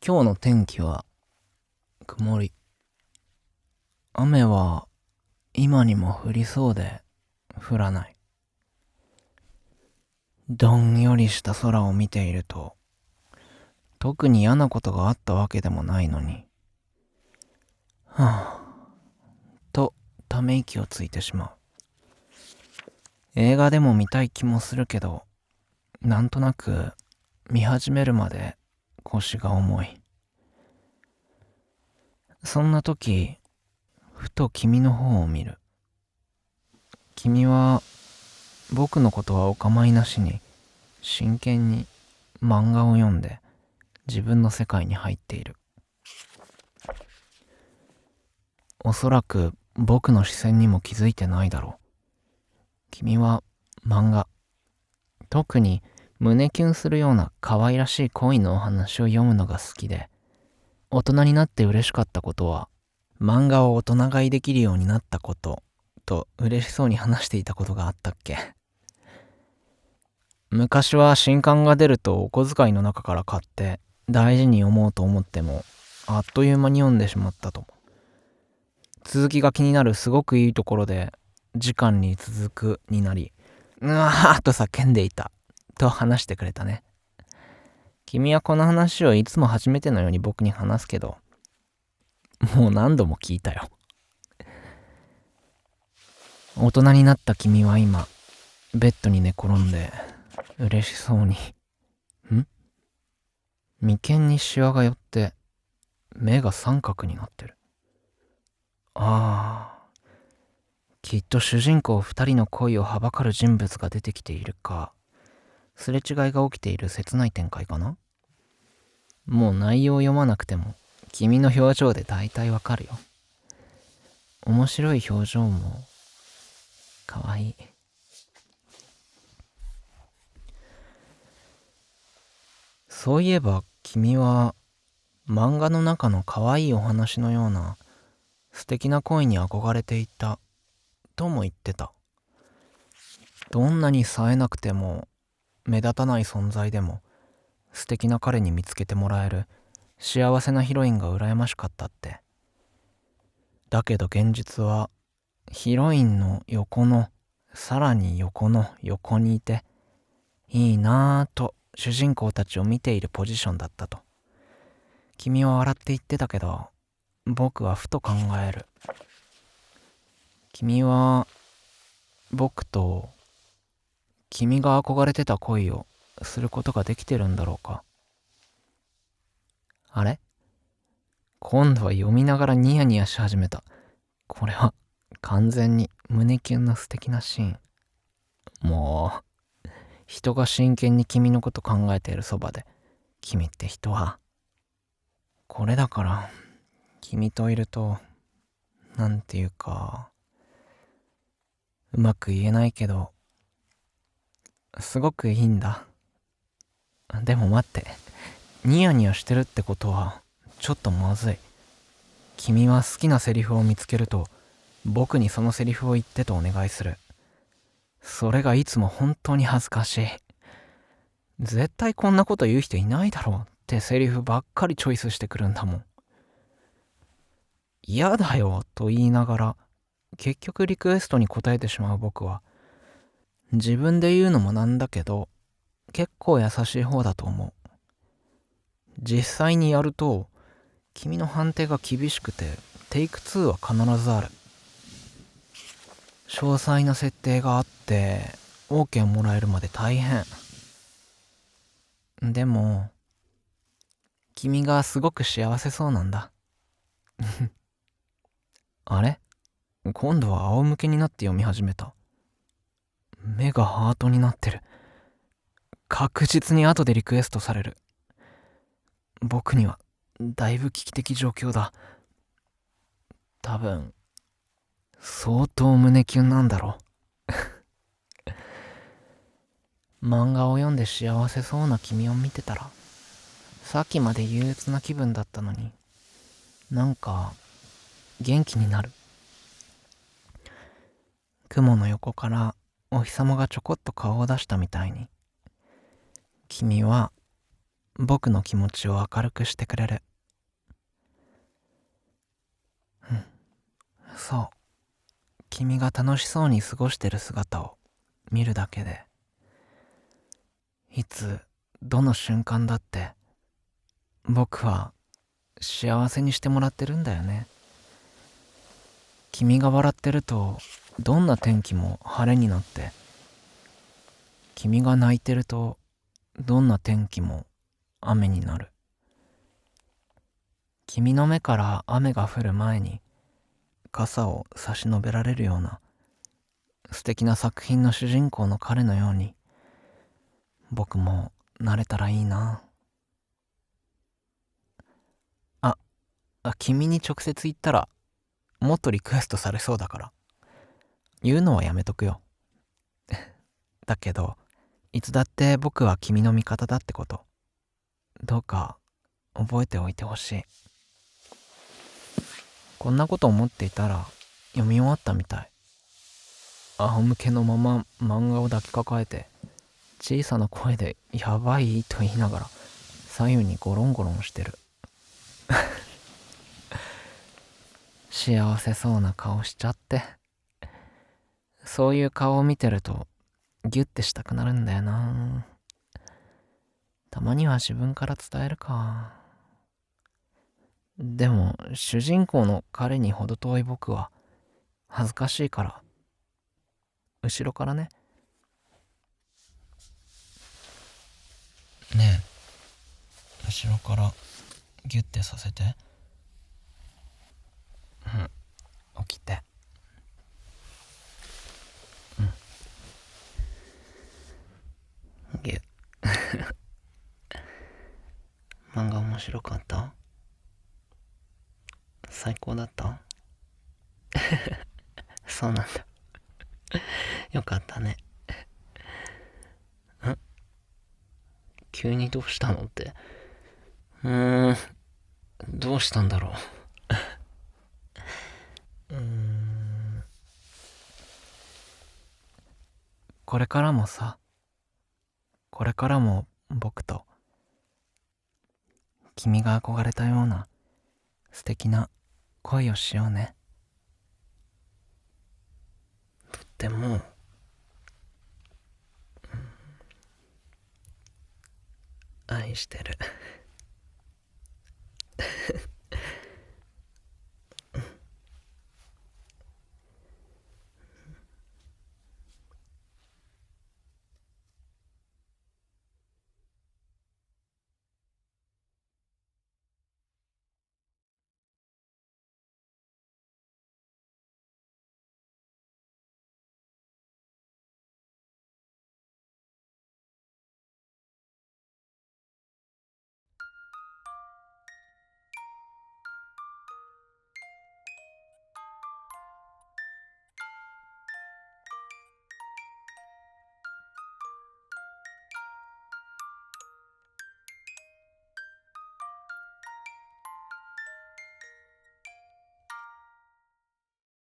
今日の天気は曇り。雨は今にも降りそうで降らない。どんよりした空を見ていると、特に嫌なことがあったわけでもないのに、とため息をついてしまう。映画でも見たい気もするけど、なんとなく見始めるまで腰が重い。そんな時、ふと君の方を見る。君は僕のことはお構いなしに真剣に漫画を読んで自分の世界に入っている。おそらく僕の視線にも気づいてないだろう。君は漫画、特に胸キュンするような可愛らしい恋のお話を読むのが好きで、大人になって嬉しかったことは、漫画を大人買いできるようになったことと嬉しそうに話していたことがあったっけ。昔は新刊が出るとお小遣いの中から買って大事に読もうと思っても、あっという間に読んでしまったと。続きが気になるすごくいいところで時間に続くになり、うわーっと叫んでいたと話してくれたね。君はこの話をいつも初めてのように僕に話すけど、もう何度も聞いたよ。大人になった君は今ベッドに寝転んで嬉しそうに、眉間にシワが寄って目が三角になってる。きっと主人公二人の恋をはばかる人物が出てきているか、すれ違いが起きている切ない展開かな。もう内容を読まなくても君の表情で大体わかるよ。面白い表情もかわいい。そういえば君は漫画の中のかわいいお話のような素敵な恋に憧れていたとも言ってた。どんなに冴えなくても目立たない存在でも素敵な彼に見つけてもらえる幸せなヒロインが羨ましかったって。だけど現実はヒロインの横のさらに横の横にいて、いいなぁと主人公たちを見ているポジションだったと君は笑って言ってたけど、僕はふと考える。君は僕と君が憧れてた恋をすることができてるんだろうか。あれ、今度は読みながらニヤニヤし始めた。これは完全に胸キュンの素敵なシーン。もう人が真剣に君のこと考えているそばで、君って人は。これだから君といると、なんていうか、うまく言えないけどすごくいいんだ。でも待って、ニヤニヤしてるってことはちょっとまずい。君は好きなセリフを見つけると僕にそのセリフを言ってとお願いする。それがいつも本当に恥ずかしい。絶対こんなこと言う人いないだろうってセリフばっかりチョイスしてくるんだもん。嫌だよと言いながら結局リクエストに応えてしまう僕は、自分で言うのもなんだけど結構優しい方だと思う。実際にやると君の判定が厳しくてテイク2は必ずある。詳細な設定があって OK もらえるまで大変。でも君がすごく幸せそうなんだ。あれ、今度は仰向けになって読み始めた。目がハートになってる。確実に後でリクエストされる。僕にはだいぶ危機的状況だ。多分相当胸キュンなんだろう。漫画を読んで幸せそうな君を見てたら、さっきまで憂鬱な気分だったのに、なんか元気になる。雲の横からお日様がちょこっと顔を出したみたいに、君は僕の気持ちを明るくしてくれる。そう。君が楽しそうに過ごしてる姿を見るだけで、いつどの瞬間だって僕は幸せにしてもらってるんだよね。君が笑ってるとどんな天気も晴れになって、君が泣いてるとどんな天気も雨になる。君の目から雨が降る前に傘を差し伸べられるような素敵な作品の主人公の彼のように僕もなれたらいいな。あ、君に直接言ったらもっとリクエストされそうだから言うのはやめとくよ。だけどいつだって僕は君の味方だってことどうか覚えておいてほしい。こんなこと思っていたら読み終わったみたい。仰向けのまま漫画を抱きかかえて小さな声でやばいと言いながら左右にゴロンゴロンしてる。幸せそうな顔しちゃって。そういう顔を見てるとギュッてしたくなるんだよな。たまには自分から伝えるか。でも主人公の彼に程遠い僕は恥ずかしいから後ろからね。ねえ、後ろからギュッてさせて。起きて。ギュッ。漫画面白かった？最高だった？そうなんだ。よかったね。急にどうしたのって。どうしたんだろう。これからもさ、これからも僕と君が憧れたような素敵な恋をしようね。とっても愛してる。